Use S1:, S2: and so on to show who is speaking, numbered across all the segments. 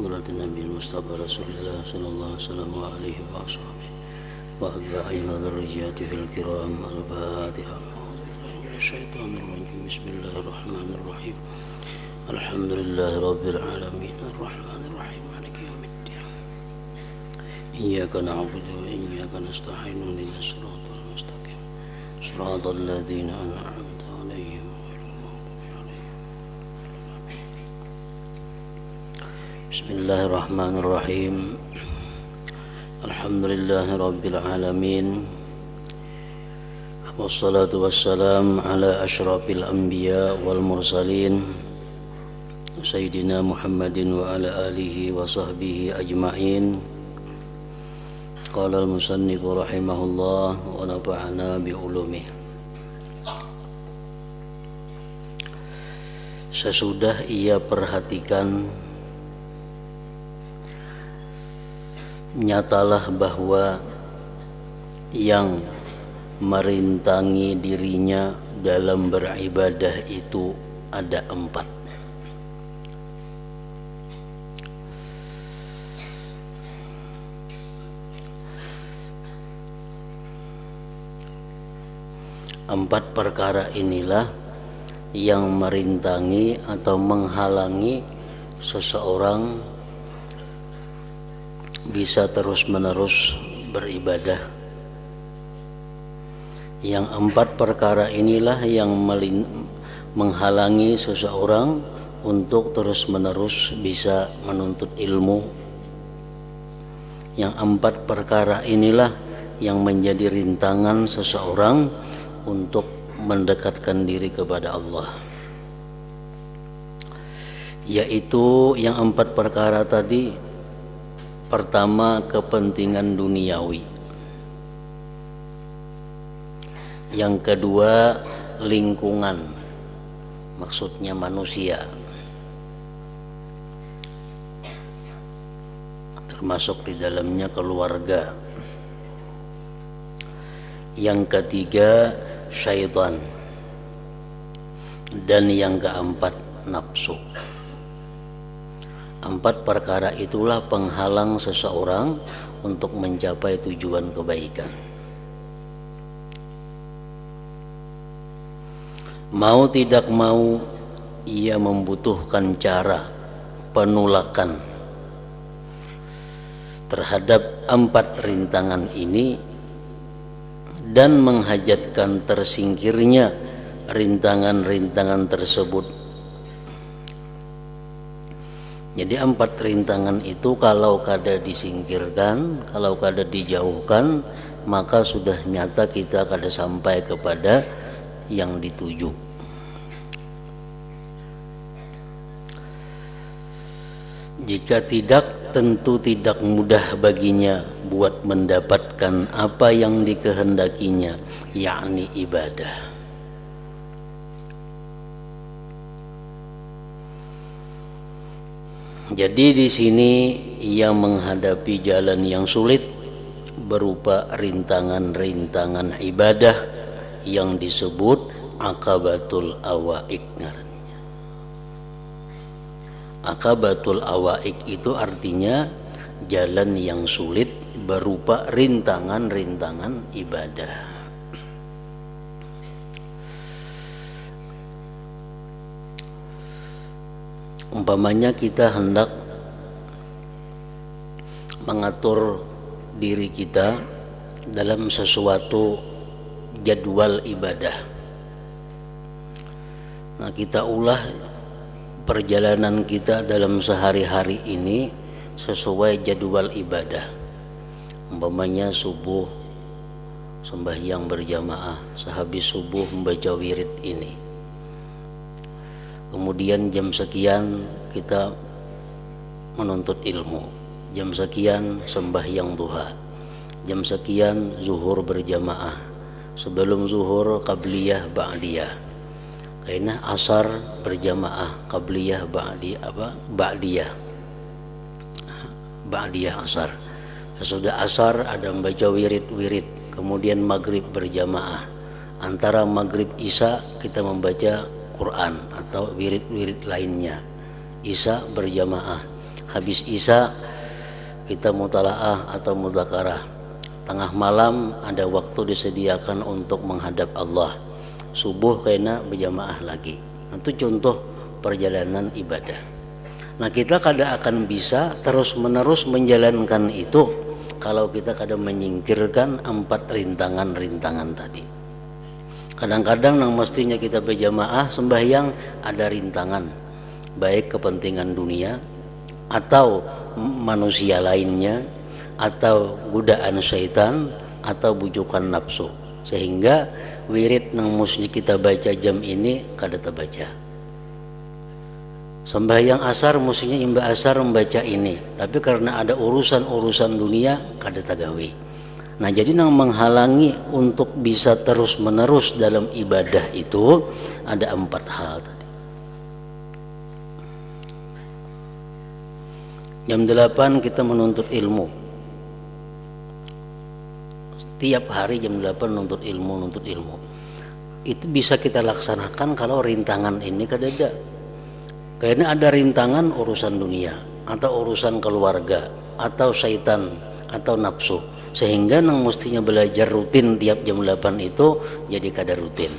S1: صلاة النبي المصطفى رسول الله صلى الله عليه وسلم وعليه وصحبه وأتباعه وذريته الكرام. الفاتحة. أعوذ بالله من الشيطان الرجيم. بسم الله الرحمن الرحيم. الحمد لله رب العالمين الرحمن الرحيم مالك يوم الدين. إياك نعبد وإياك نستعين اهدنا الصراط المستقيم صراط الذين أنعمت عليهم غير المغضوب عليهم. بسم الله الرحمن الرحيم. الحمد لله رب العالمين والصلاة والسلام على أشرف الأنبياء والمرسلين سيدنا محمد وعلى آله وصحبه أجمعين. قال المصنف رحمه الله ونفعنا بعلومه. Sesudah ia perhatikan, nyatalah bahwa yang merintangi dirinya dalam beribadah itu ada 4. Empat perkara inilah yang merintangi atau menghalangi seseorang bisa terus-menerus beribadah. Yang 4 perkara inilah yang menghalangi seseorang untuk terus-menerus bisa menuntut ilmu. Yang 4 perkara inilah yang menjadi rintangan seseorang untuk mendekatkan diri kepada Allah, yaitu yang 4 perkara tadi. Pertama, kepentingan duniawi. Yang kedua, lingkungan, maksudnya manusia, termasuk di dalamnya keluarga. Yang ketiga, syaitan. Dan yang keempat, nafsu. 4 perkara itulah penghalang seseorang untuk mencapai tujuan kebaikan. Mau tidak mau, ia membutuhkan cara penolakan terhadap 4 rintangan ini dan menghajatkan tersingkirnya rintangan-rintangan tersebut. Jadi 4 rintangan itu kalau kada disingkirkan, kalau kada dijauhkan, maka sudah nyata kita kada sampai kepada yang dituju. Jika tidak, tentu tidak mudah baginya buat mendapatkan apa yang dikehendakinya, yakni ibadah. Jadi di sini ia menghadapi jalan yang sulit berupa rintangan-rintangan ibadah yang disebut Aqabatul Awaik. Aqabatul Awaik itu artinya jalan yang sulit berupa rintangan-rintangan ibadah. Umpamanya kita hendak mengatur diri kita dalam sesuatu jadwal ibadah. Nah, kita ulah perjalanan kita dalam sehari-hari ini sesuai jadwal ibadah. Umpamanya subuh sembahyang berjamaah, sehabis subuh membaca wirid ini. Kemudian jam sekian kita menuntut ilmu, jam sekian sembahyang duha, jam sekian zuhur berjamaah, sebelum zuhur qabliyah ba'diyah, karena asar berjamaah, qabliyah ba'diyah asar. Sesudah asar ada membaca wirid, kemudian maghrib berjamaah. Antara maghrib isya kita membaca Quran atau wirid-wirid lainnya. Isya berjamaah. Habis isya kita mutalaah atau mudzakarah. Tengah malam ada waktu disediakan untuk menghadap Allah. Subuh kena berjamaah lagi. Itu contoh perjalanan ibadah. Nah, kita kada akan bisa terus-menerus menjalankan itu kalau kita kada menyingkirkan 4 rintangan-rintangan tadi. Kadang-kadang yang mestinya kita berjamaah sembahyang ada rintangan, baik kepentingan dunia atau manusia lainnya, atau godaan syaitan, atau bujukan nafsu, sehingga wirid yang mesti kita baca jam ini kada terbaca. Sembahyang asar mestinya imba asar membaca ini, tapi karena ada urusan-urusan dunia kada tagawi. Nah, jadi yang menghalangi untuk bisa terus-menerus dalam ibadah itu ada 4 hal tadi. Jam 8 kita menuntut ilmu. Tiap hari jam 8 nuntut ilmu. Itu bisa kita laksanakan kalau rintangan ini kada ada. Karena ada rintangan urusan dunia atau urusan keluarga atau syaitan atau nafsu, sehingga nang mestinya belajar rutin tiap jam 8 itu jadi kada rutin.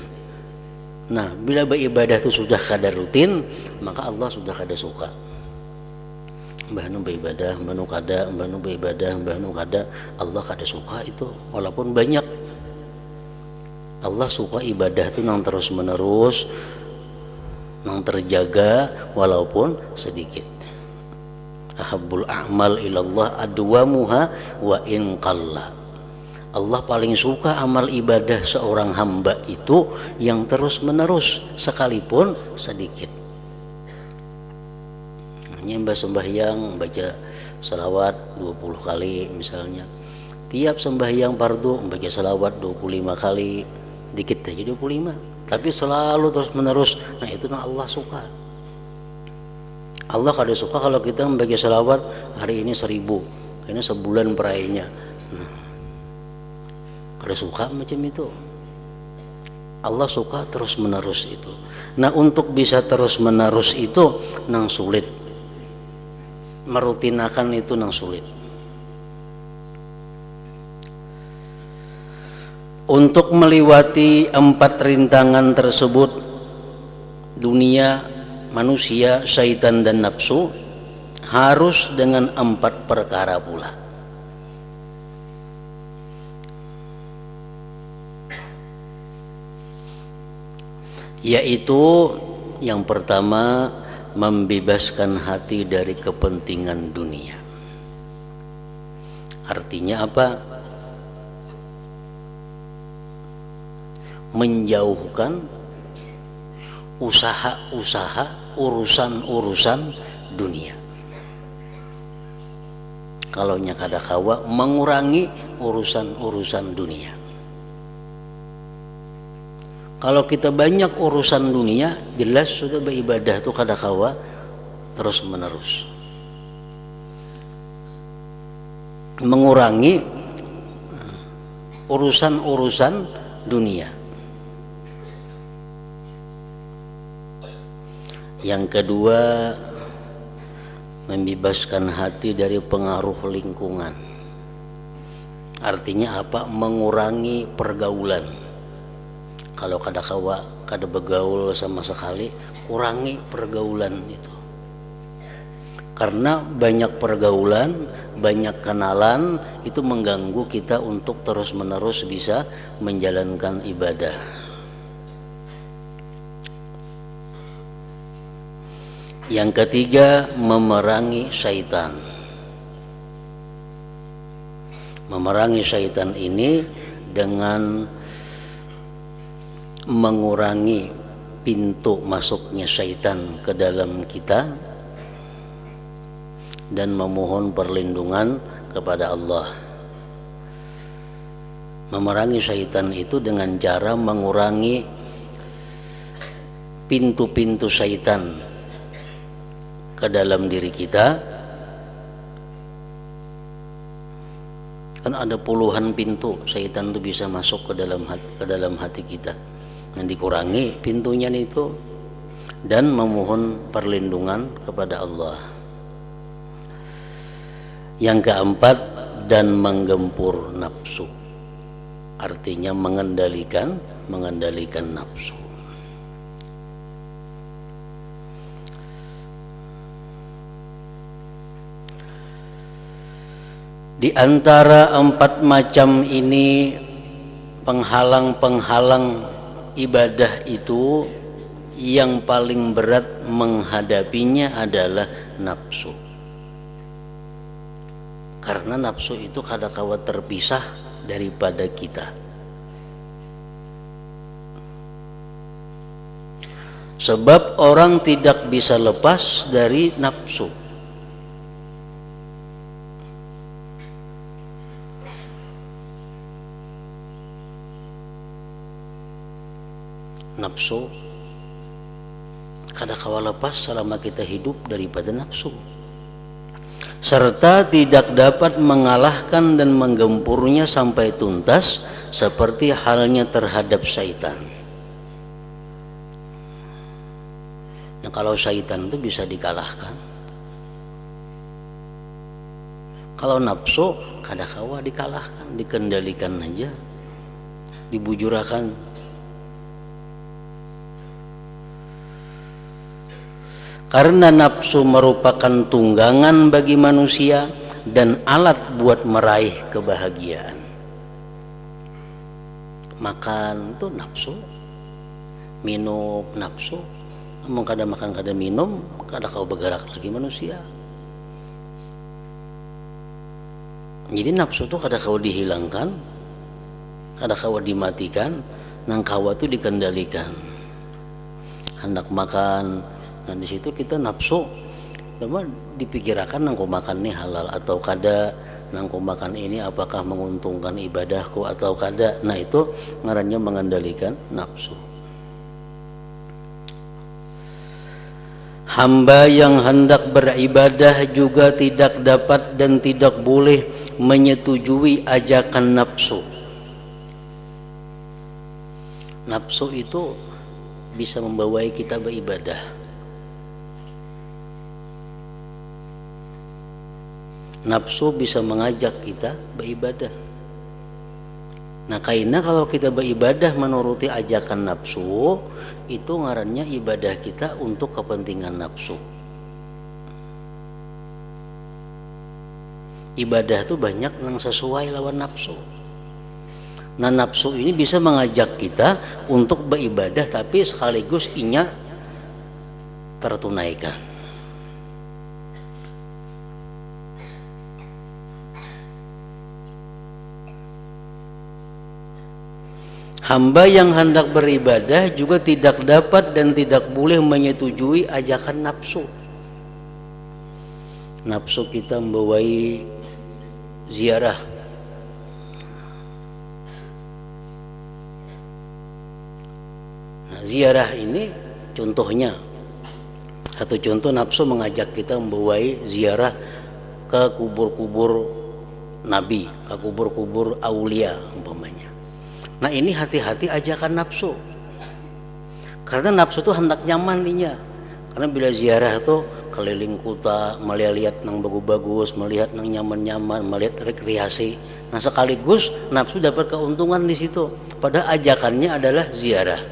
S1: Nah, bila beribadah itu sudah kada rutin, maka Allah sudah kada suka. Mbahnu beribadah, mbahnu kada, mbahnu beribadah, mbahnu kada, Allah kada suka itu walaupun banyak. Allah suka ibadah itu yang terus menerus, yang terjaga walaupun sedikit. Ahabbul a'mal ilallah adwamuha wa in qalla. Allah paling suka amal ibadah seorang hamba itu yang terus menerus sekalipun sedikit. Nyembah sembahyang baca selawat 20 kali misalnya. Tiap sembahyang fardu baca selawat 25 kali. Dikit aja 25, tapi selalu terus menerus. Nah, itu Allah suka. Allah kada suka kalau kita membaca selawat hari ini 1000, ini sebulan perayanya. Nah, kada suka macam itu. Allah suka terus menerus itu. Nah, untuk bisa terus menerus itu nang sulit. Merutinakan itu nang sulit. Untuk melewati 4 rintangan tersebut, dunia, manusia, syaitan dan nafsu, harus dengan 4 perkara pula. Yaitu yang pertama, membebaskan hati dari kepentingan dunia. Artinya apa? Menjauhkan usaha-usaha, urusan-urusan dunia. Kalau kada kawa, mengurangi urusan-urusan dunia. Kalau kita banyak urusan dunia, jelas sudah beribadah itu kada kawa terus menerus. Mengurangi urusan-urusan dunia. Yang kedua, membebaskan hati dari pengaruh lingkungan. Artinya apa? Mengurangi pergaulan. Kalau kada kawa, kada bergaul sama sekali, kurangi pergaulan itu. Karena banyak pergaulan, banyak kenalan itu mengganggu kita untuk terus-menerus bisa menjalankan ibadah. Yang ketiga, memerangi syaitan. Memerangi syaitan ini dengan mengurangi pintu masuknya syaitan ke dalam kita dan memohon perlindungan kepada Allah. Memerangi syaitan itu dengan cara mengurangi pintu-pintu syaitan ke dalam diri kita. Kan ada puluhan pintu syaitan itu bisa masuk ke dalam hati kita. Yang dikurangi pintunya itu dan memohon perlindungan kepada Allah. Yang keempat, dan menggempur nafsu. Artinya mengendalikan nafsu. Di antara 4 macam ini, penghalang-penghalang ibadah itu, yang paling berat menghadapinya adalah nafsu. Karena nafsu itu kadang-kala terpisah daripada kita. Sebab orang tidak bisa lepas dari nafsu. Nafsu kadang-kala lepas selama kita hidup daripada nafsu, serta tidak dapat mengalahkan dan menggempurnya sampai tuntas, seperti halnya terhadap syaitan. Nah, kalau syaitan itu bisa dikalahkan. Kalau nafsu kadang-kala dikalahkan, dikendalikan aja, dibujurakan. Karena nafsu merupakan tunggangan bagi manusia dan alat buat meraih kebahagiaan. Makan itu nafsu, minum nafsu. Namun kadang makan, kadang minum, kadang kau bergerak lagi manusia. Jadi nafsu itu kadang kau dihilangkan, kadang kau dimatikan, nang kawa itu dikendalikan. Hendak makan, nah di situ kita nafsu, cuma dipikirkan nangku makan ini halal atau kada, nangku makan ini apakah menguntungkan ibadahku atau kada. Nah itu ngarannya mengendalikan nafsu. Hamba yang hendak beribadah juga tidak dapat dan tidak boleh menyetujui ajakan nafsu. Nafsu itu bisa membawai kita beribadah. Nafsu bisa mengajak kita beribadah. Nah, karena kalau kita beribadah menuruti ajakan nafsu, itu ngarannya ibadah kita untuk kepentingan nafsu. Ibadah itu banyak yang sesuai lawan nafsu. Nah, nafsu ini bisa mengajak kita untuk beribadah, tapi sekaligus inya tertunaikan. Hamba yang hendak beribadah juga tidak dapat dan tidak boleh menyetujui ajakan nafsu. Nafsu kita membawai ziarah. Nah, ziarah ini contohnya, atau contoh nafsu mengajak kita membawai ziarah ke kubur-kubur nabi, ke kubur-kubur aulia umpamanya. Nah ini hati-hati ajakan nafsu, karena nafsu itu hendak nyaman dinya. Karena bila ziarah itu keliling kota, melihat nang bagus-bagus, melihat nang nyaman-nyaman, melihat rekreasi. Nah sekaligus nafsu dapat keuntungan di situ. Padahal ajakannya adalah ziarah.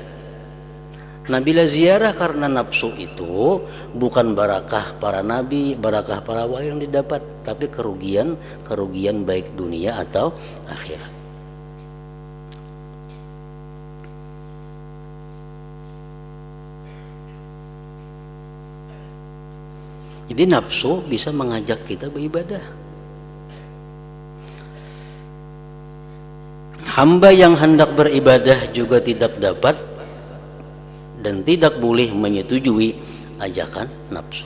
S1: Nah bila ziarah karena nafsu itu bukan barakah para nabi, barakah para wali yang didapat, tapi kerugian baik dunia atau akhirat. Jadi nafsu bisa mengajak kita beribadah. Hamba yang hendak beribadah juga tidak dapat dan tidak boleh menyetujui ajakan nafsu.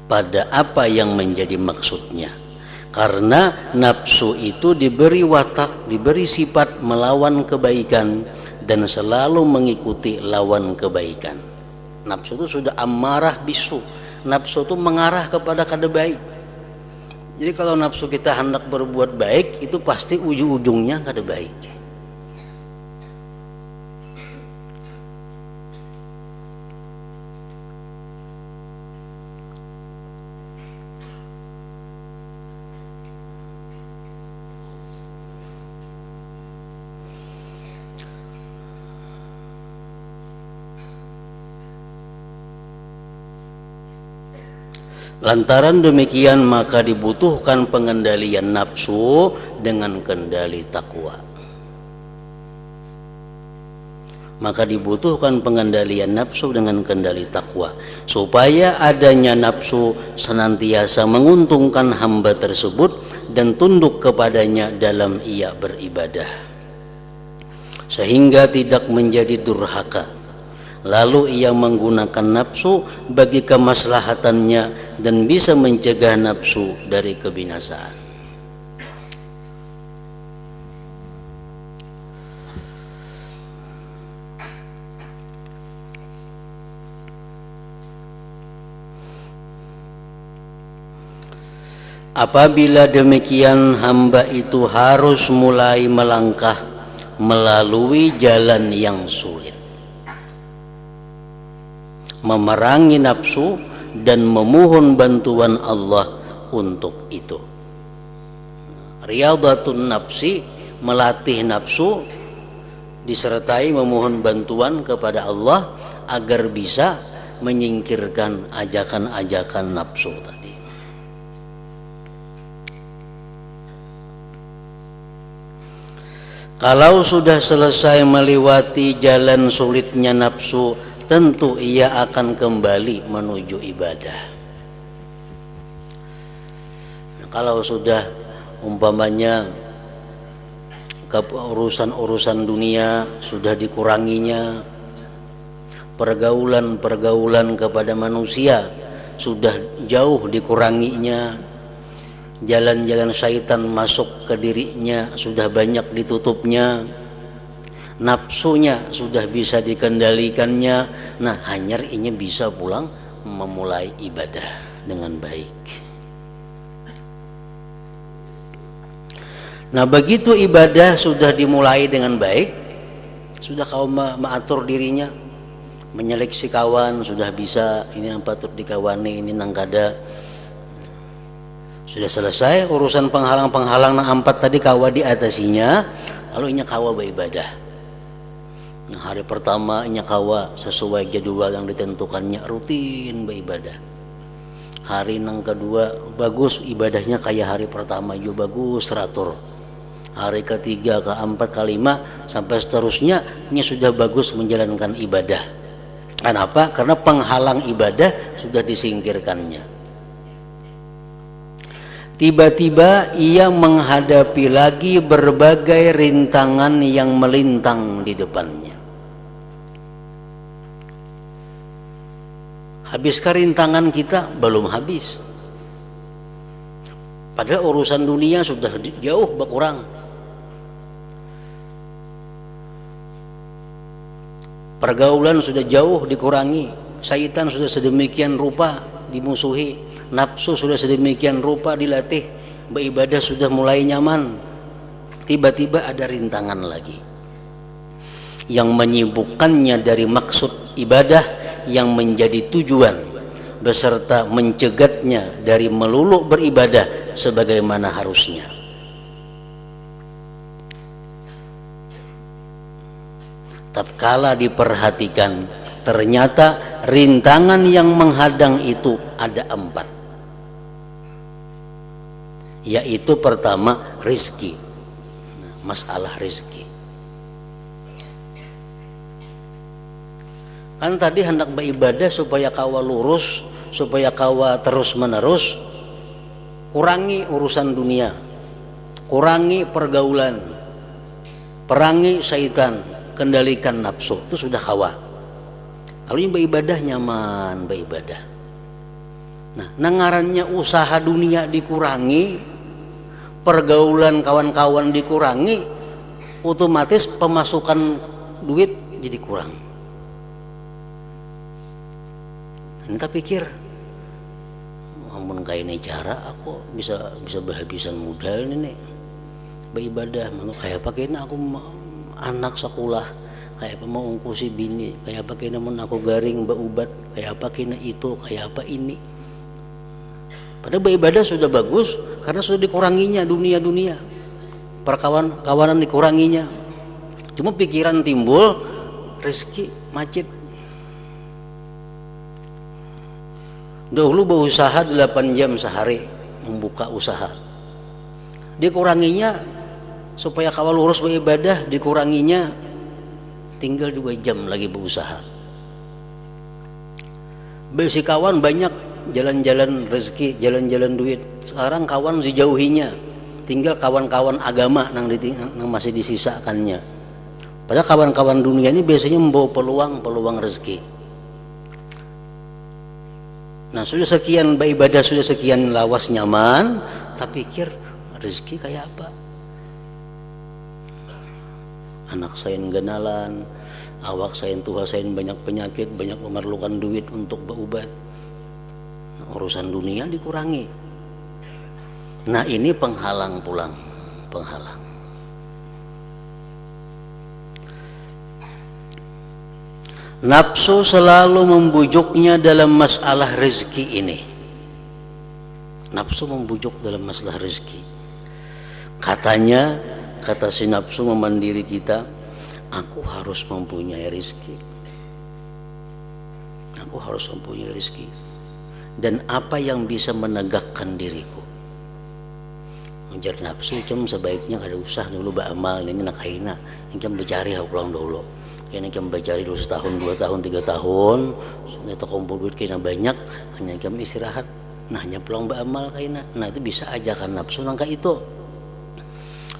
S1: Pada apa yang menjadi maksudnya? Karena nafsu itu diberi watak, diberi sifat melawan kebaikan dan selalu mengikuti lawan kebaikan. Nafsu itu sudah amarah bisu. Nafsu itu mengarah kepada kada baik. Jadi kalau nafsu kita hendak berbuat baik, itu pasti ujung-ujungnya kada baik. Lantaran demikian maka dibutuhkan pengendalian nafsu dengan kendali takwa. Maka dibutuhkan pengendalian nafsu dengan kendali takwa, supaya adanya nafsu senantiasa menguntungkan hamba tersebut dan tunduk kepadanya dalam ia beribadah, sehingga tidak menjadi durhaka. Lalu ia menggunakan nafsu bagi kemaslahatannya dan bisa mencegah nafsu dari kebinasaan. Apabila demikian, hamba itu harus mulai melangkah melalui jalan yang sulit, memerangi nafsu dan memohon bantuan Allah untuk itu. Riyadhatun nafsi, melatih nafsu disertai memohon bantuan kepada Allah agar bisa menyingkirkan ajakan-ajakan nafsu tadi. Kalau sudah selesai melewati jalan sulitnya nafsu, tentu ia akan kembali menuju ibadah. Nah, kalau sudah umpamanya urusan-urusan dunia sudah dikuranginya, pergaulan-pergaulan kepada manusia sudah jauh dikuranginya, jalan-jalan syaitan masuk ke dirinya sudah banyak ditutupnya, nafsunya sudah bisa dikendalikannya. Nah, hanyar ini bisa pulang memulai ibadah dengan baik. Nah, begitu ibadah sudah dimulai dengan baik, sudah kau mengatur dirinya, menyeleksi kawan sudah bisa, ini yang patut dikawani, ini nang kada. Sudah selesai urusan penghalang-penghalang nang empat tadi kawa diatasinya, lalu inya kawa beribadah. Nah, hari pertama inya kawa sesuai jadwal yang ditentukannya, rutin beribadah. Hari nang kedua bagus ibadahnya kayak hari pertama juga bagus teratur. Hari ketiga, keempat, kelima sampai seterusnya inya sudah bagus menjalankan ibadah. Kenapa? Karena penghalang ibadah sudah disingkirkannya. Tiba-tiba ia menghadapi lagi berbagai rintangan yang melintang di depannya. Habiskah rintangan kita? Belum habis. Padahal urusan dunia sudah jauh berkurang. Pergaulan sudah jauh dikurangi, syaitan sudah sedemikian rupa dimusuhi, nafsu sudah sedemikian rupa dilatih, beribadah sudah mulai nyaman. Tiba-tiba ada rintangan lagi yang menyibukkannya dari maksud ibadah yang menjadi tujuan, beserta mencegatnya dari melulu beribadah sebagaimana harusnya. Tatkala diperhatikan, ternyata rintangan yang menghadang itu ada 4, yaitu pertama rizki, masalah rizki. Kan tadi hendak beribadah supaya kawa lurus, supaya kawa terus menerus, kurangi urusan dunia, kurangi pergaulan, perangi syaitan, kendalikan nafsu, itu sudah kawa. Lalu yang beribadah nyaman beribadah. Nah, nangarannya usaha dunia dikurangi, pergaulan kawan-kawan dikurangi, otomatis pemasukan duit jadi kurang. Kita pikir, amun kayak ini cara aku bisa berhabisan modal nih beribadah, kayak pakai ini aku anak sekolah, kayak apa mau ungkusi bini, kayak apa kena mun aku garing berubat, kayak apa kena itu, kayak apa ini. Padahal beribadah sudah bagus karena sudah dikuranginya dunia-dunia, perkawanan dikuranginya. Cuma pikiran timbul, rezeki macet. Dahulu berusaha 8 jam sehari membuka usaha, dikuranginya supaya kawal lurus beribadah, dikuranginya tinggal 2 jam lagi berusaha. Besi kawan banyak, jalan-jalan rezeki, jalan-jalan duit. Sekarang kawan dijauhinya, tinggal kawan-kawan agama yang masih disisakannya. Padahal kawan-kawan dunia ini biasanya membawa peluang rezeki. Nah, sudah sekian beribadah, sudah sekian lawas nyaman, tak pikir rezeki kayak apa? Anak saya genalan, awak saya tuha saya banyak penyakit, banyak memerlukan duit untuk berobat. Nah, urusan dunia dikurangi. Nah, ini penghalang pulang, penghalang. Nafsu selalu membujuknya dalam masalah rezeki ini. Nafsu membujuk dalam masalah rezeki. Katanya, kata si nafsu memandiri kita, aku harus mempunyai rezeki. Aku harus mempunyai rezeki. Dan apa yang bisa menegakkan diriku? Menjar nafsu, sebaiknya kada usah dulu beramal, ini nak aina, ini bercari pulang dulu. Kena kita bacari dulu setahun, 2 tahun, 3 tahun, ternyata kumpul duit kena banyak, hanya kita istirahat, nah hanya pulang beramal kena, nah itu bisa aja kan nafsu nangka itu.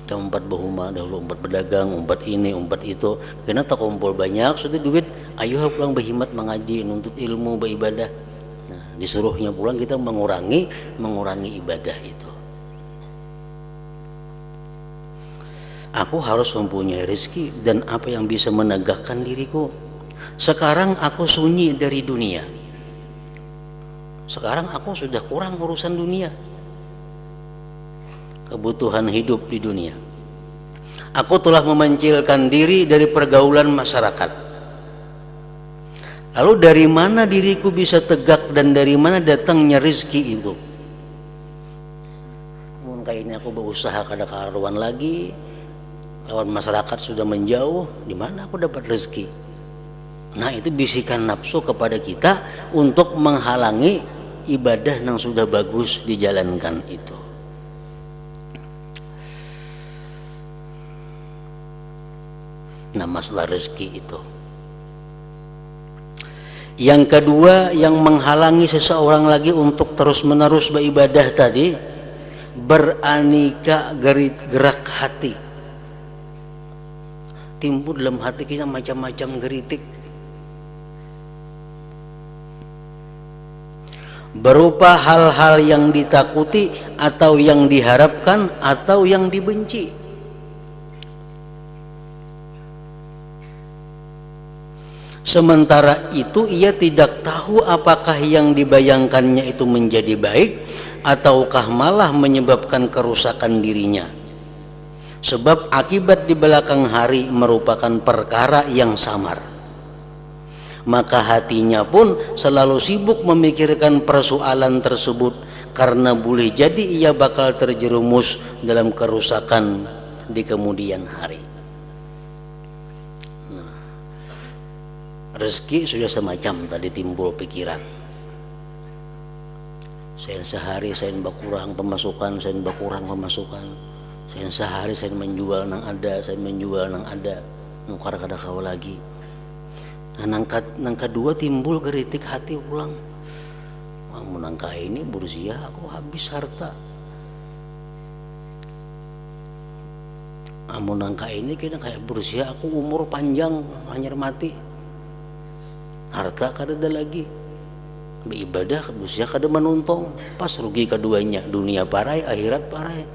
S1: Kita umpat berhuma dahulu, umpat berdagang, umpat ini, umpat itu, kena tak kumpul banyak, sudah duit, ayo pulang berhimat mengaji, nuntut ilmu, beribadah. Nah, disuruhnya pulang kita mengurangi ibadah itu. Aku harus mempunyai rezeki dan apa yang bisa menegakkan diriku. Sekarang aku sunyi dari dunia. Sekarang aku sudah kurang urusan dunia, kebutuhan hidup di dunia. Aku telah memancilkan diri dari pergaulan masyarakat. Lalu dari mana diriku bisa tegak dan dari mana datangnya rezeki itu? Mungkin ini aku berusaha kada karuan lagi. Lawan masyarakat sudah menjauh, di mana aku dapat rezeki? Nah, itu bisikan nafsu kepada kita untuk menghalangi ibadah yang sudah bagus dijalankan itu. Nah, masalah rezeki itu. Yang kedua yang menghalangi seseorang lagi untuk terus-menerus beribadah tadi, beraneka gerak hati. Timbul dalam hati kita macam-macam geritik, berupa hal-hal yang ditakuti atau yang diharapkan atau yang dibenci. Sementara itu ia tidak tahu apakah yang dibayangkannya itu menjadi baik ataukah malah menyebabkan kerusakan dirinya. Sebab akibat di belakang hari merupakan perkara yang samar. Maka hatinya pun selalu sibuk memikirkan persoalan tersebut, karena boleh jadi ia bakal terjerumus dalam kerusakan di kemudian hari. Nah, rezeki sudah semacam tadi timbul pikiran. Saya sehari saya berkurang pemasukan, saya berkurang pemasukan. Saya sehari saya menjual nang ada, saya menjual nang ada, nukar kada kau lagi. Nah, nang kedua timbul geritik hati ulang. Mau nangka ini berusia aku habis harta. Amun nangka ini kena kayak berusia aku umur panjang hanyar mati. Harta kada ada lagi. Beribadah berusia kada menuntong. Pas rugi keduanya, dunia parai, akhirat parai.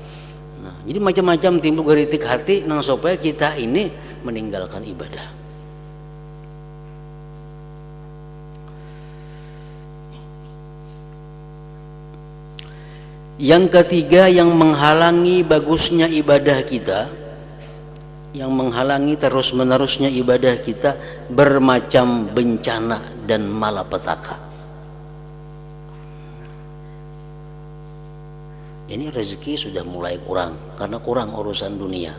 S1: Nah, jadi macam-macam timbul geritik hati nang supaya kita ini meninggalkan ibadah. Yang ketiga yang menghalangi bagusnya ibadah kita, yang menghalangi terus-menerusnya ibadah kita, bermacam bencana dan malapetaka. Ini rezeki sudah mulai kurang karena kurang urusan dunia.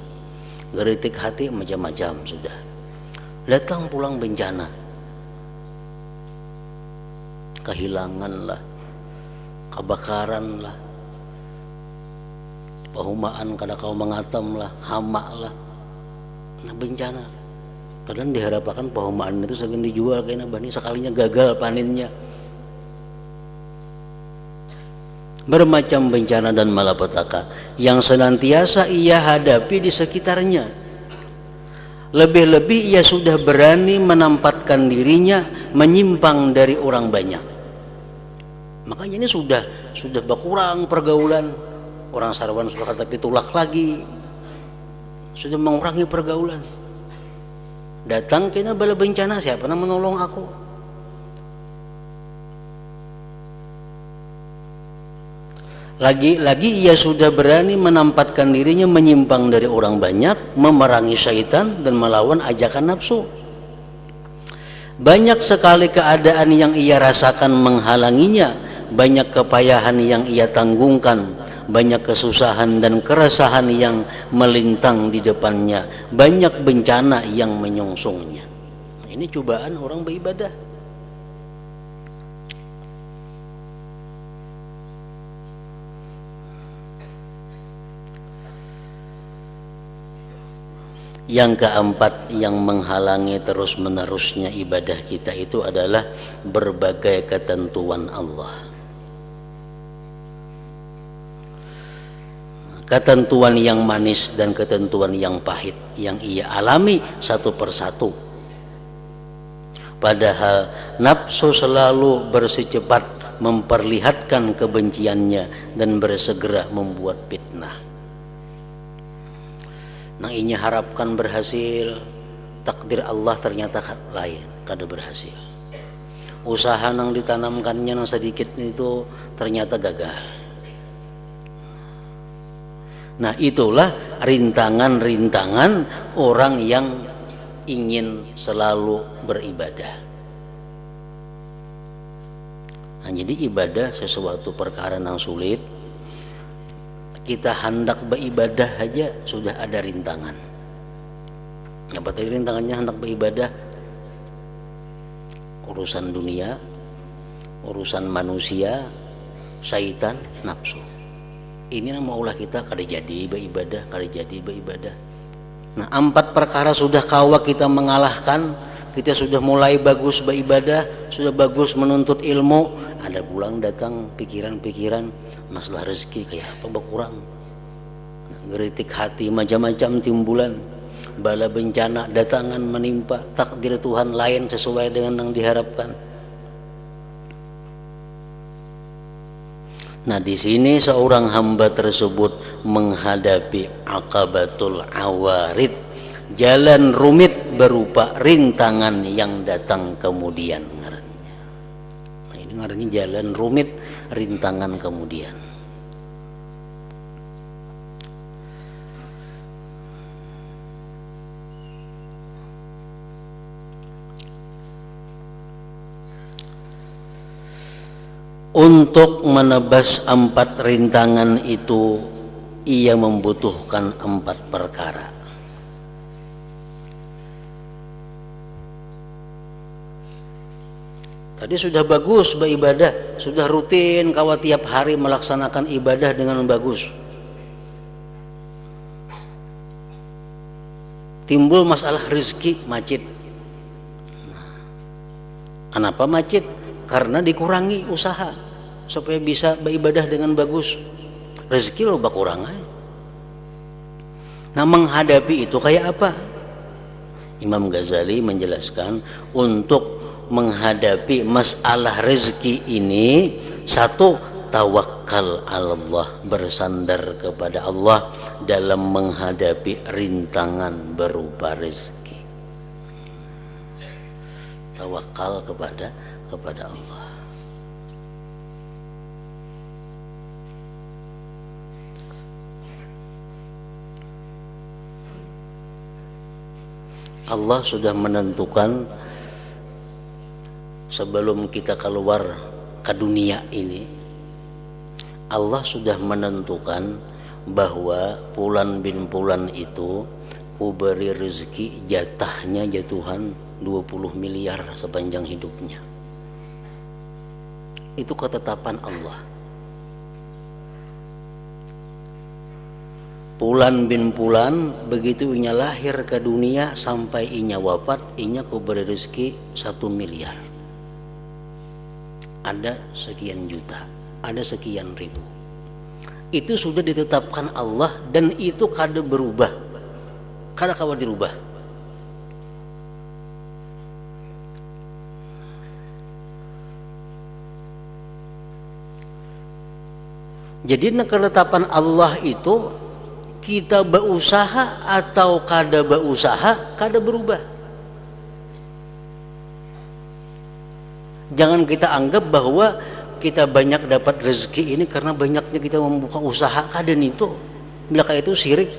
S1: Geritik hati macam-macam sudah. Datang pulang bencana, kehilangan lah, kebakaran lah, pahumaan kada kau mengatam lah, hama lah, nah bencana. Kadang diharapkan pahumaan itu segini dijual kayaknya bani sekalinya gagal panennya. Bermacam bencana dan malapetaka yang senantiasa ia hadapi di sekitarnya. Lebih-lebih ia sudah berani menempatkan dirinya menyimpang dari orang banyak. Makanya ini sudah berkurang pergaulan. Orang sarwan sudah kata pitulak lagi, sudah mengurangi pergaulan. Datang kena bala bencana, siapa yang menolong aku? Lagi-lagi ia sudah berani menempatkan dirinya menyimpang dari orang banyak, memerangi syaitan dan melawan ajakan nafsu. Banyak sekali keadaan yang ia rasakan menghalanginya, banyak kepayahan yang ia tanggungkan, banyak kesusahan dan keresahan yang melintang di depannya, banyak bencana yang menyongsongnya. Ini cobaan orang beribadah. Yang keempat yang menghalangi terus-menerusnya ibadah kita itu adalah berbagai ketentuan Allah. Ketentuan yang manis dan ketentuan yang pahit yang ia alami satu persatu. Padahal nafsu selalu bersecepat memperlihatkan kebenciannya dan bersegera membuat fitnah. Nah ini harapkan berhasil, takdir Allah ternyata lain, kada berhasil. Usaha yang ditanamkannya yang sedikit itu ternyata gagal. Nah itulah rintangan-rintangan orang yang ingin selalu beribadah. Nah, jadi ibadah sesuatu perkara yang sulit. Kita hendak beribadah aja sudah ada rintangan. Apa tadi rintangannya hendak beribadah? Urusan dunia, urusan manusia, syaitan, nafsu. Ini yang maulah kita kada jadi beribadah, kada jadi beribadah. Nah 4 perkara sudah kawa kita mengalahkan, kita sudah mulai bagus beribadah, sudah bagus menuntut ilmu, ada pulang datang pikiran-pikiran masalah rezeki kayak apa berkurang, ngeritik hati macam-macam timbulan, bala bencana datangan menimpa, takdir Tuhan lain sesuai dengan yang diharapkan. Nah di sini seorang hamba tersebut menghadapi akabatul awarid, jalan rumit berupa rintangan yang datang kemudian ngarannya. Nah ini ngarannya jalan rumit, rintangan kemudian. Untuk menebas 4 rintangan itu ia membutuhkan 4 perkara. Tadi sudah bagus beribadah, sudah rutin kawa tiap hari melaksanakan ibadah dengan bagus. Timbul masalah rezeki macet. Kenapa macet? Karena dikurangi usaha supaya bisa beribadah dengan bagus. Rezeki lo berkurang. Nah menghadapi itu kayak apa? Imam Ghazali menjelaskan untuk menghadapi masalah rezeki ini, 1, tawakal Allah, bersandar kepada Allah dalam menghadapi rintangan berupa rezeki. Tawakal kepada Allah. Allah sudah menentukan sebelum kita keluar ke dunia ini, Allah sudah menentukan bahwa Fulan bin Fulan itu kuberi rezeki jatahnya jatuhan 20 miliar sepanjang hidupnya. Itu ketetapan Allah. Fulan bin Fulan begitu inya lahir ke dunia sampai inya wafat, inya ku beri rezeki 1 miliar. Ada sekian juta, ada sekian ribu. Itu sudah ditetapkan Allah dan itu kada berubah, kada kawan dirubah. Jadi ketetapan Allah itu kita berusaha atau kada berusaha kada berubah. Jangan kita anggap bahwa kita banyak dapat rezeki ini karena banyaknya kita membuka usaha, kada itu. Bila itu syirik.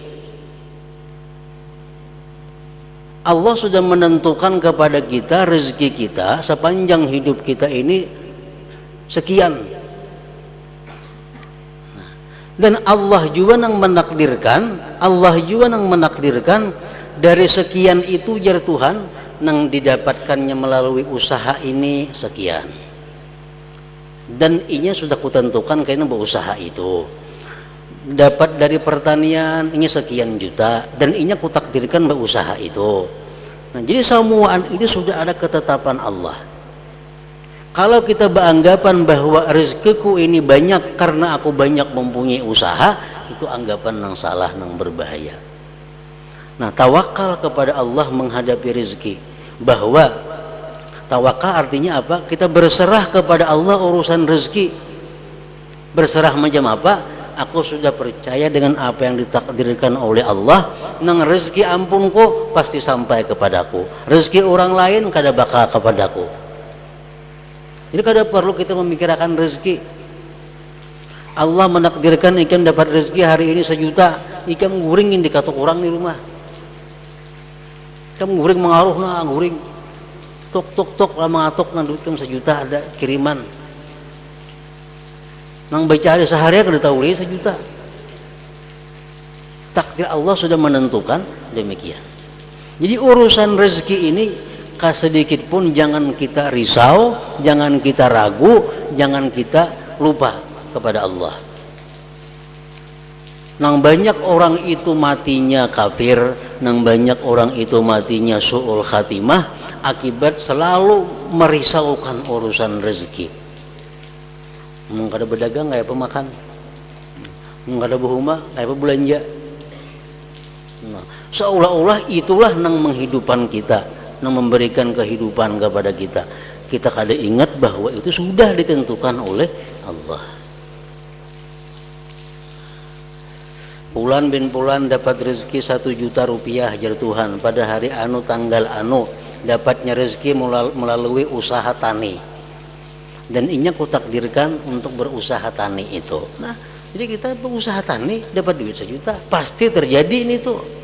S1: Allah sudah menentukan kepada kita rezeki kita sepanjang hidup kita ini sekian. Dan Allah juga yang menakdirkan dari sekian itu jar Tuhan yang didapatkannya melalui usaha ini sekian. Dan inya sudah kutentukan karena berusaha itu. Dapat dari pertanian ini sekian juta dan inya kutakdirkan berusaha itu. Nah, jadi semua itu sudah ada ketetapan Allah. Kalau kita beranggapan bahwa rezekiku ini banyak karena aku banyak mempunyai usaha, itu anggapan yang salah, yang berbahaya. Nah, tawakal kepada Allah menghadapi rezeki. Bahwa tawakal artinya apa? Kita berserah kepada Allah urusan rezeki. Berserah macam apa? Aku sudah percaya dengan apa yang ditakdirkan oleh Allah. Nang rezeki ampunku pasti sampai kepadaku. Rezeki orang lain kada bakal kepadaku. Jadi kada perlu kita memikirkan rezeki. Allah menakdirkan ikan dapat rezeki hari ini 1 juta, ikan guringin di katok orang di rumah. Ikan guring mengaruh na guring. Tok lah mengatok na duit kan 1 juta ada kiriman. Nang baca hari sehari kada tahu 1 juta. Takdir Allah sudah menentukan demikian. Jadi urusan rezeki ini sedikit pun jangan kita risau, jangan kita ragu, jangan kita lupa kepada Allah. Nang banyak orang itu matinya kafir, nang banyak orang itu matinya su'ul khatimah akibat selalu merisaukan urusan rezeki. Mung kada berdagang kayak pemakan, mung kada berhumah kayak belanja. Nah, seolah-olah itulah nang menghidupan kita, yang memberikan kehidupan kepada kita. Kita kada ingat bahwa itu sudah ditentukan oleh Allah. Fulan bin Fulan dapat rezeki 1 juta rupiah jar Tuhan pada hari anu tanggal anu, dapatnya rezeki melalui usaha tani. Dan inya kutakdirkan untuk berusaha tani itu. Nah, jadi kita berusaha tani dapat duit 1 juta, pasti terjadi ini tuh.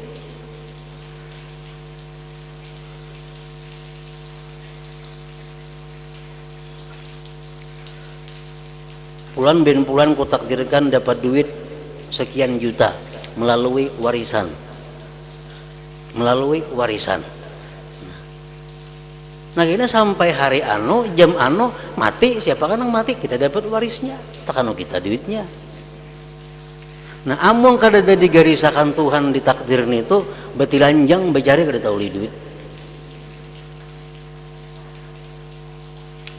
S1: Fulan bin Fulan kutakdirkan dapat duit sekian juta melalui warisan. Nah, kita sampai hari anu, jam anu mati, siapa kan yang mati? Kita dapat warisnya, takano kita duitnya. Nah, among kada ada digarisakan Tuhan di takdir itu, betilanjang becari kada tahu duit.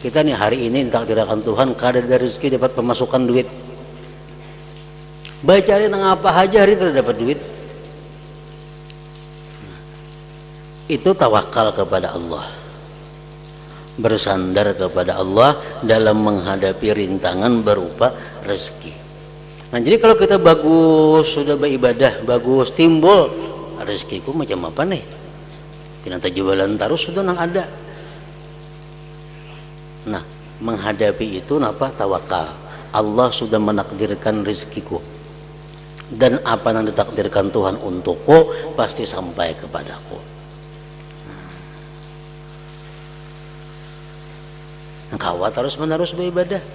S1: Kita nih hari ini ditakdirkan Tuhan kada ada rezeki dapat pemasukan duit. Baca nang apa aja hari kada dapat duit. Itu tawakal kepada Allah. Bersandar kepada Allah dalam menghadapi rintangan berupa rezeki. Nah, jadi kalau kita bagus sudah beribadah, bagus timbul rezekiku macam apa nih? Tinata jualan terus sudah nang ada. Nah, menghadapi itu napa tawakal. Allah sudah menakdirkan rezekiku. Dan apa yang ditakdirkan Tuhan untukku pasti sampai kepadaku. Engkau terus menerus beribadah.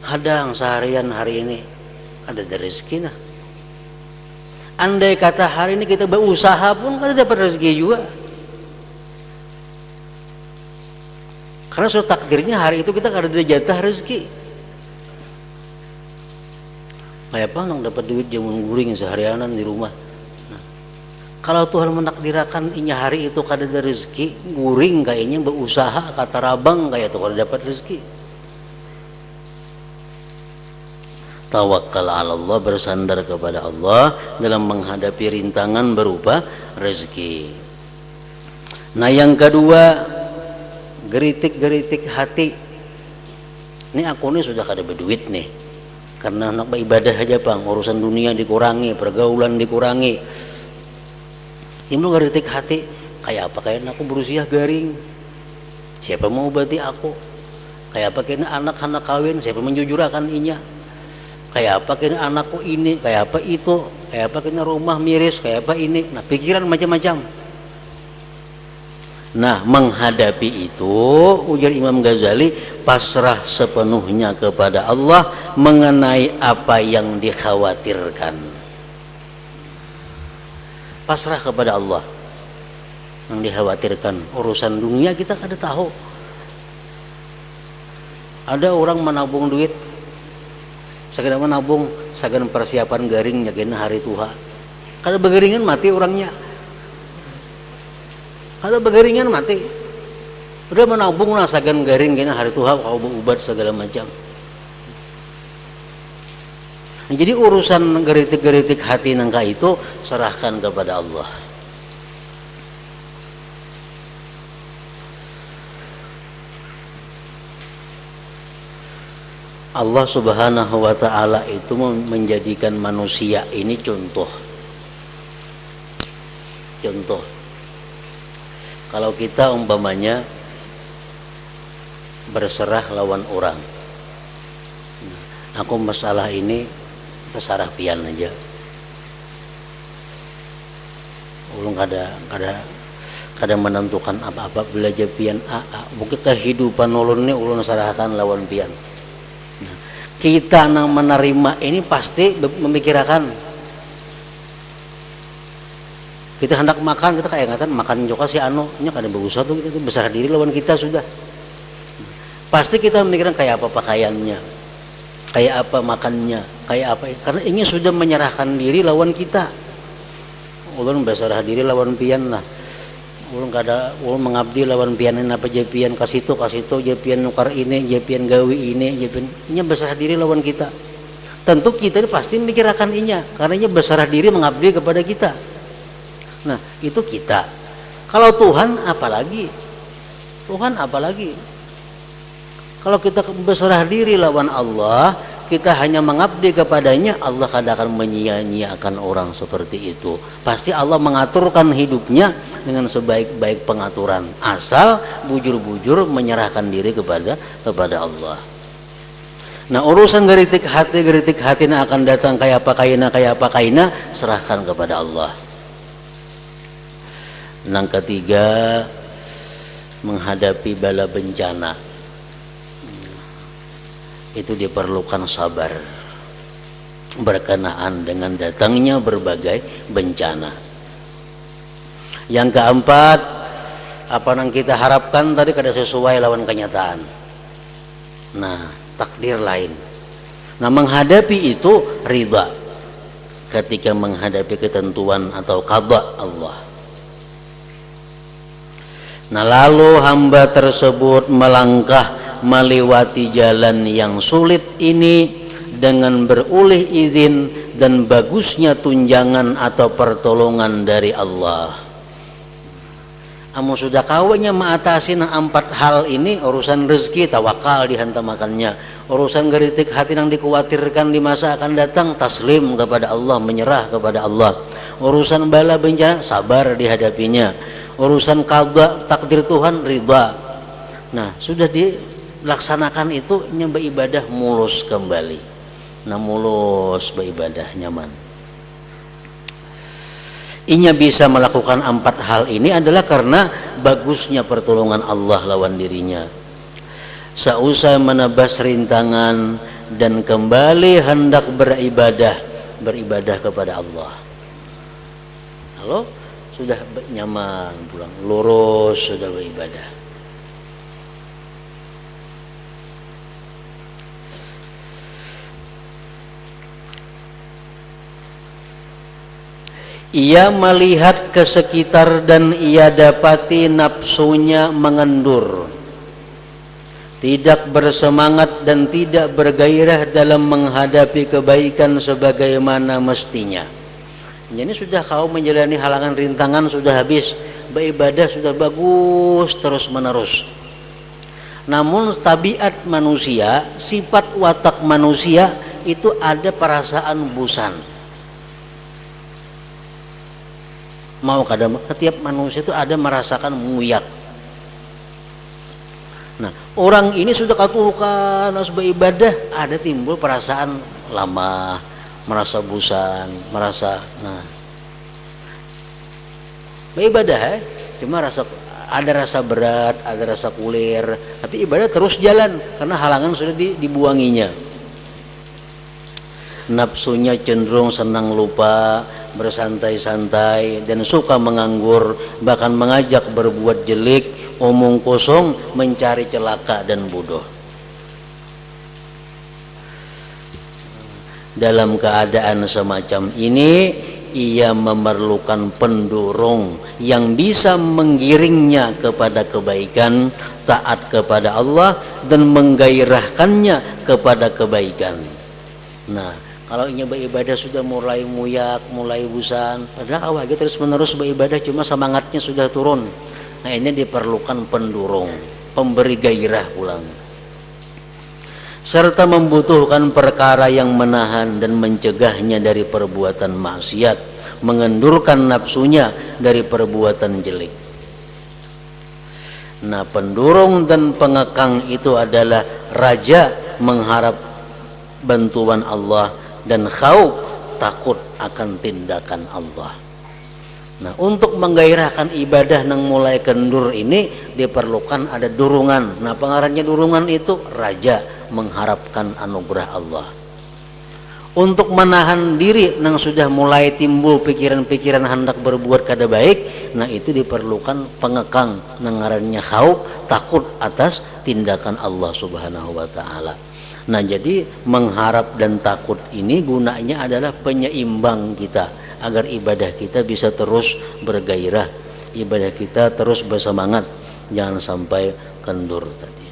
S1: Hadang seharian hari ini ada rezeki nah. Andai kata hari ini kita berusaha pun kita dapat rezeki juga. Karena sudah takdirnya hari itu kita kada ada jatah rezeki. Kayak apa nang dapat duit jamun guring seharianan di rumah. Nah, kalau Tuhan menakdirkan inya hari itu kada ada rezeki, guring kayaknya berusaha kata rabang kayak tuh kalau dapat rezeki. Tawakkal 'ala Allah, bersandar kepada Allah dalam menghadapi rintangan berupa rezeki. Nah, yang kedua, geritik-geritik hati. Ini aku nih sudah kada berduit nih. Karena nak beribadah aja Bang, urusan dunia dikurangi, pergaulan dikurangi. Timbul geritik hati, kayak apa kayak aku berusia garing. Siapa mau obati aku? Kayak apa kayak anak-anak kawin, siapa menjujurakan inya? Kayak apa kena anakku ini, kayak apa itu, kayak apa kena rumah miris, kayak apa ini. Nah, pikiran macam-macam. Nah, menghadapi itu, ujar Imam Ghazali, pasrah sepenuhnya kepada Allah mengenai apa yang dikhawatirkan. Pasrah kepada Allah yang dikhawatirkan. Urusan dunia kita kada tahu. Ada orang menabung duit, sekedar menabung, sekedar persiapan garingnya kena hari Tuhan. Kalau begeringan mati orangnya. Kalau begeringan mati. Udah menabung lah sekedar garing kena hari Tuhan, kau berubat segala macam. Nah, jadi urusan geritik-geritik hati nangka itu serahkan kepada Allah. Allah Subhanahu wa ta'ala itu menjadikan manusia ini contoh. Kalau kita umpamanya berserah lawan orang, aku masalah ini terserah pian aja. Ulun kada menentukan apa-apa, belajar pian mungkin kehidupan ulun ini ulun serahkan lawan pian. Kita yang menerima ini pasti memikirkan. Kita hendak makan, kita kayak ngatan makan juga si anu, nya kada berusaha tuh kita besar diri lawan kita sudah. Pasti kita memikirkan kayak apa pakaiannya, kayak apa makannya, kayak apa. Karena ini sudah menyerahkan diri lawan kita. Ulun besar diri lawan pian lah. Ulun mengabdi lawan pianan apa jepian kasih tu jepian nukar ini jepian gawi ini jepian nya berserah diri lawan kita. Tentu kita ini pasti memikirkan inya karena inya berserah diri mengabdi kepada kita. Nah, itu kita. Kalau Tuhan apalagi? Kalau kita berserah diri lawan Allah, kita hanya mengabdi kepadanya, Allah kadang akan menyia-nyiakan orang seperti itu. Pasti Allah mengaturkan hidupnya dengan sebaik-baik pengaturan, asal bujur-bujur menyerahkan diri kepada Allah. Nah, urusan geritik hati akan datang kayak apa kaina, serahkan kepada Allah. Yang ketiga, menghadapi bala bencana itu diperlukan sabar berkenaan dengan datangnya berbagai bencana. Yang keempat, apa yang kita harapkan tadi kada sesuai lawan kenyataan. Nah, takdir lain. Nah, menghadapi itu ridha ketika menghadapi ketentuan atau qada Allah. Nah, lalu hamba tersebut melangkah melewati jalan yang sulit ini dengan beroleh izin dan bagusnya tunjangan atau pertolongan dari Allah. Amu sudah kawannya mengatasi 4 hal ini, urusan rezeki tawakal dihantamakannya, urusan geritik hati yang dikhawatirkan di masa akan datang taslim kepada Allah, menyerah kepada Allah, urusan bala bencana sabar dihadapinya, urusan qada takdir Tuhan ridha. Nah, sudah dilaksanakan itu beribadah mulus kembali. Nah, mulus beribadah nyaman. Inya bisa melakukan 4 hal ini adalah karena bagusnya pertolongan Allah lawan dirinya. Seusai menebas rintangan dan kembali hendak beribadah kepada Allah. Halo? Sudah nyaman pulang, lurus sudah beribadah. Ia melihat ke sekitar dan ia dapati nafsunya mengendur, tidak bersemangat dan tidak bergairah dalam menghadapi kebaikan sebagaimana mestinya. Jadi sudah kau menjalani halangan rintangan sudah habis, beribadah sudah bagus terus menerus. Namun tabiat manusia, sifat watak manusia itu ada perasaan bosan. Mau kadang setiap manusia itu ada merasakan muyak. Nah, orang ini sudah katukan harus beribadah, ada timbul perasaan lama, merasa bosan, merasa beribadah cuma ada rasa berat, ada rasa kulir, tapi ibadah terus jalan karena halangan sudah dibuanginya. Nafsunya cenderung senang lupa, bersantai-santai dan suka menganggur, bahkan mengajak berbuat jelek, omong kosong, mencari celaka dan bodoh. Dalam keadaan semacam ini, ia memerlukan pendorong yang bisa menggiringnya kepada kebaikan, taat kepada Allah dan menggairahkannya kepada kebaikan. Nah, kalau ingin beribadah sudah mulai muyak, mulai bosan, padahal awalnya terus menerus beribadah cuma semangatnya sudah turun. Nah, ini diperlukan pendorong, pemberi gairah ulang. Serta membutuhkan perkara yang menahan dan mencegahnya dari perbuatan maksiat, mengendurkan nafsunya dari perbuatan jelek. Nah, pendorong dan pengekang itu adalah raja mengharap bantuan Allah dan khauf takut akan tindakan Allah. Nah, untuk menggairahkan ibadah yang mulai kendur ini diperlukan ada dorongan. Nah, pengarahnya dorongan itu raja mengharapkan anugerah Allah. Untuk menahan diri yang sudah mulai timbul pikiran-pikiran hendak berbuat kada baik, nah itu diperlukan pengekang ngarannya khauf takut atas tindakan Allah Subhanahu wa taala. Nah, jadi mengharap dan takut ini gunanya adalah penyeimbang kita agar ibadah kita bisa terus bergairah, ibadah kita terus bersemangat, jangan sampai kendur tadi.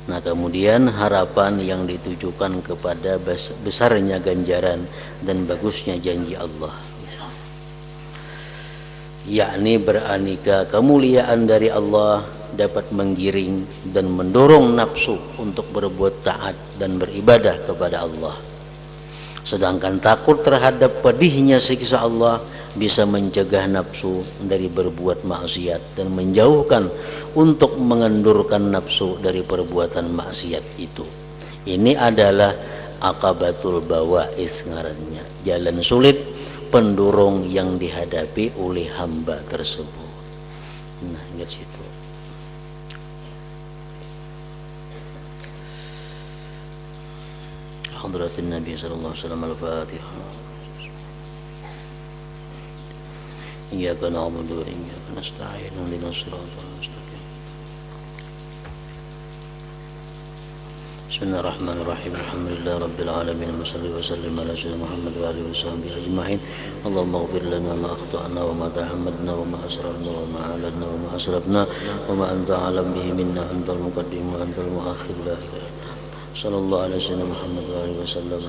S1: Nah, kemudian harapan yang ditujukan kepada besarnya ganjaran dan bagusnya janji Allah, yakni beraneka kemuliaan dari Allah dapat menggiring dan mendorong nafsu untuk berbuat taat dan beribadah kepada Allah. Sedangkan takut terhadap pedihnya siksa Allah bisa mencegah nafsu dari berbuat maksiat dan menjauhkan untuk mengendurkan nafsu dari perbuatan maksiat itu. Ini adalah aqabatul bawais ngarannya, jalan sulit pendorong yang dihadapi oleh hamba tersebut. Nah, ingat situ. Hadratin Nabi sallallahu alaihi wasallam al-Fatihah. Iyyaka na'budu wa iyyaka nasta'in ihdinas siratal mustaqim. Bismillahirrahmanirrahim. Alhamdulillahi rabbil alamin. Wassallallahu wasallam ala sayyidina Muhammad wa alihi washabbihi ajma'in. Allahumma ighfir lana ma akhta'na wa ma tahammadna wa ma asrarna wa ma a'lanna wa ma asrafna wa ma anta a'lam bihi minna antal muqaddim wa antal muakhir la ilaha illa anta. Sallallahu alaihi wasallam Muhammad wa alihi wasallam.